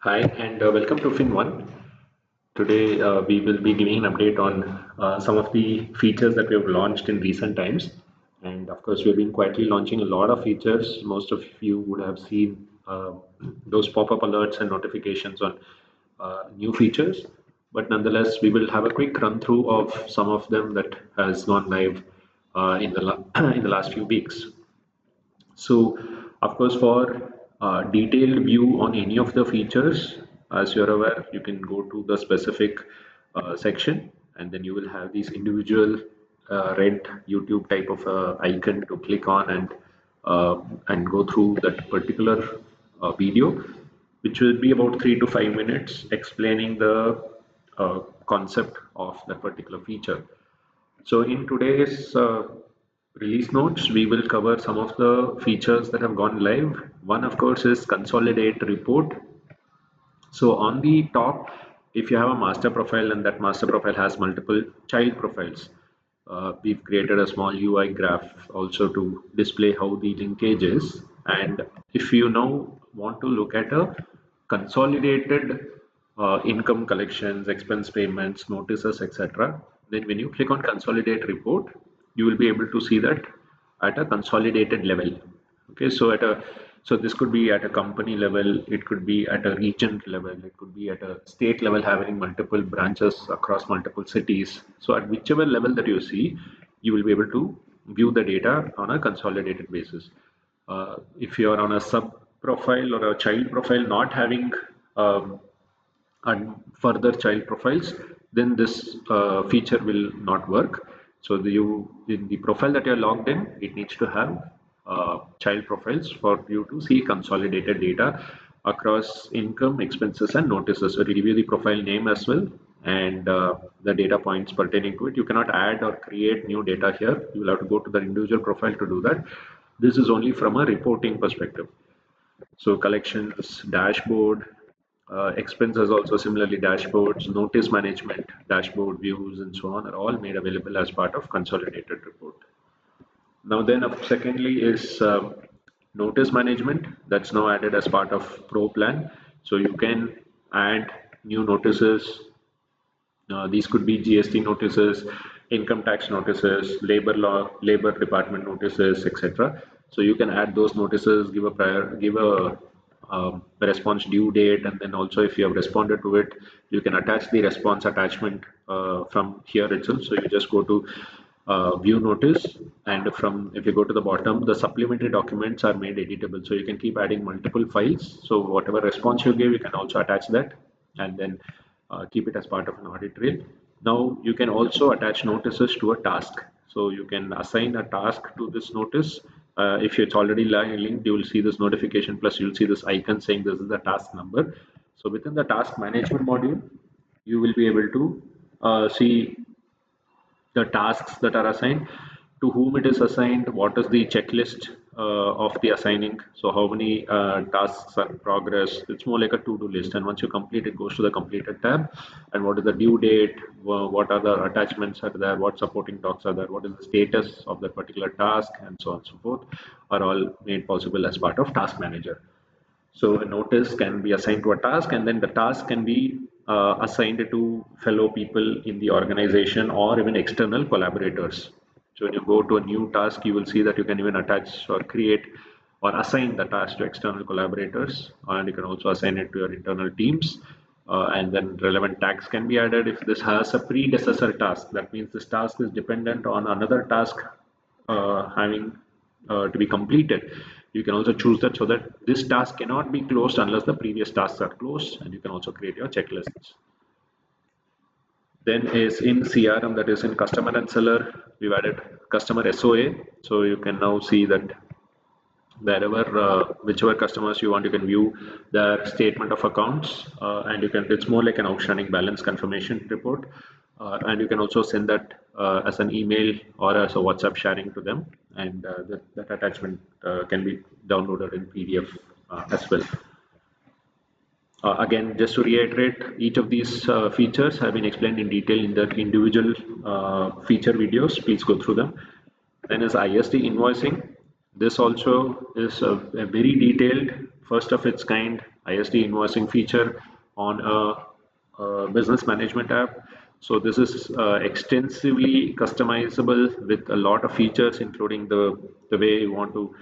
Hi, and welcome to FynOne. Today, we will be giving an update on some of the features that we have launched in recent times. And of course, we've been quietly launching a lot of features. Most of you would have seen those pop-up alerts and notifications on new features. But nonetheless, we will have a quick run through of some of them that has gone live in in the last few weeks. So, of course, for detailed view on any of the features, as you're aware, you can go to the specific section, and then you will have these individual red YouTube type of icon to click on and go through that particular video, which will be about 3 to 5 minutes explaining the concept of that particular feature. So in today's release notes, we will cover some of the features that have gone live. One, of course, is Consolidate report. So on the top, if you have a master profile and that master profile has multiple child profiles, we've created a small UI graph also to display how the linkage is. And if you now want to look at a consolidated income collections, expense payments, notices, etc., then when you click on consolidate report, you will be able to see that at a consolidated level. Okay, so this could be at a company level, it could be at a region level, it could be at a state level having multiple branches across multiple cities. So at whichever level that you see, you will be able to view the data on a consolidated basis. If you are on a sub profile or a child profile not having and further child profiles, then this feature will not work. So in the profile that you're logged in, it needs to have child profiles for you to see consolidated data across income, expenses, and notices. So it will give you the profile name as well and the data points pertaining to it. You cannot add or create new data here. You will have to go to the individual profile to do that. This is only from a reporting perspective. So collections, dashboard, expenses also similarly dashboards, notice management, dashboard views, and so on are all made available as part of consolidated report. Now then, secondly is notice management that's now added as part of Pro plan. So you can add new notices. These could be GST notices, income tax notices, labor law, labor department notices, etc. So you can add those notices, give a response due date, and then also if you have responded to it, you can attach the response attachment from here itself. So you just go to view notice, and from if you go to the bottom, the supplementary documents are made editable. So you can keep adding multiple files. So whatever response you give, you can also attach that, and then keep it as part of an audit trail. Now you can also attach notices to a task. So you can assign a task to this notice. If it's already linked, you will see this notification plus you'll see this icon saying this is the task number. So within the task management module, you will be able to see the tasks that are assigned, to whom it is assigned, what is the checklist of the assigning, so how many tasks are in progress. It's more like a to-do list, and once you complete, it goes to the completed tab, and what is the due date, what are the attachments are there, what supporting docs are there, what is the status of that particular task, and so on and so forth, are all made possible as part of task manager. So a notice can be assigned to a task, and then the task can be assigned to fellow people in the organization or even external collaborators. So when you go to a new task, you will see that you can even attach or create or assign the task to external collaborators, and you can also assign it to your internal teams. And then relevant tags can be added if this has a predecessor task. That means this task is dependent on another task having to be completed. You can also choose that so that this task cannot be closed unless the previous tasks are closed, and you can also create your checklists. Then is in CRM, that is in customer and seller, we've added customer SOA. So you can now see that wherever whichever customers you want, you can view their statement of accounts, and you can, it's more like an outstanding balance confirmation report, and you can also send that as an email or as a WhatsApp sharing to them, and that attachment can be downloaded in PDF as well. Again, just to reiterate, each of these features have been explained in detail in the individual feature videos. Please go through them. Then is ISD invoicing. This also is a very detailed, first of its kind ISD invoicing feature on a business management app. So this is extensively customizable with a lot of features, including the way you want to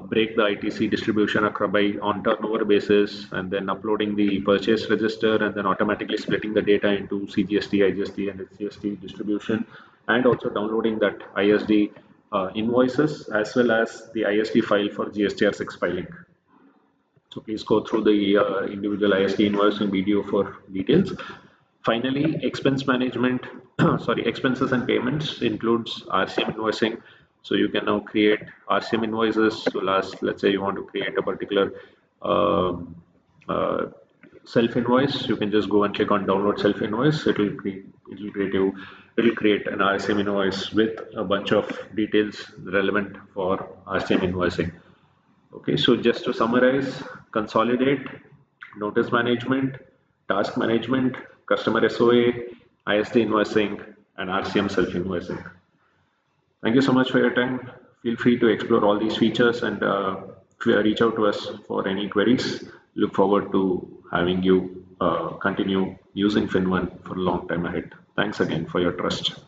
break the ITC distribution by on turnover basis, and then uploading the purchase register, and then automatically splitting the data into CGST, IGST, and SGST distribution, and also downloading that ISD invoices as well as the ISD file for GSTR6 filing. So please go through the individual ISD invoicing video for details. Finally, expense management, sorry, expenses and payments includes RCM invoicing. So you can now create RCM invoices. So let's say you want to create a particular um uh, self invoice. You can just go and click on download self invoice. It'll create an RCM invoice with a bunch of details relevant for RCM invoicing. Okay, so just to summarize, Consolidate, notice management, task management, customer SOA, ISD invoicing, and RCM self-invoicing. Thank you so much for your time. Feel free to explore all these features and reach out to us for any queries. Look forward to having you continue using FynOne for a long time ahead. Thanks again for your trust.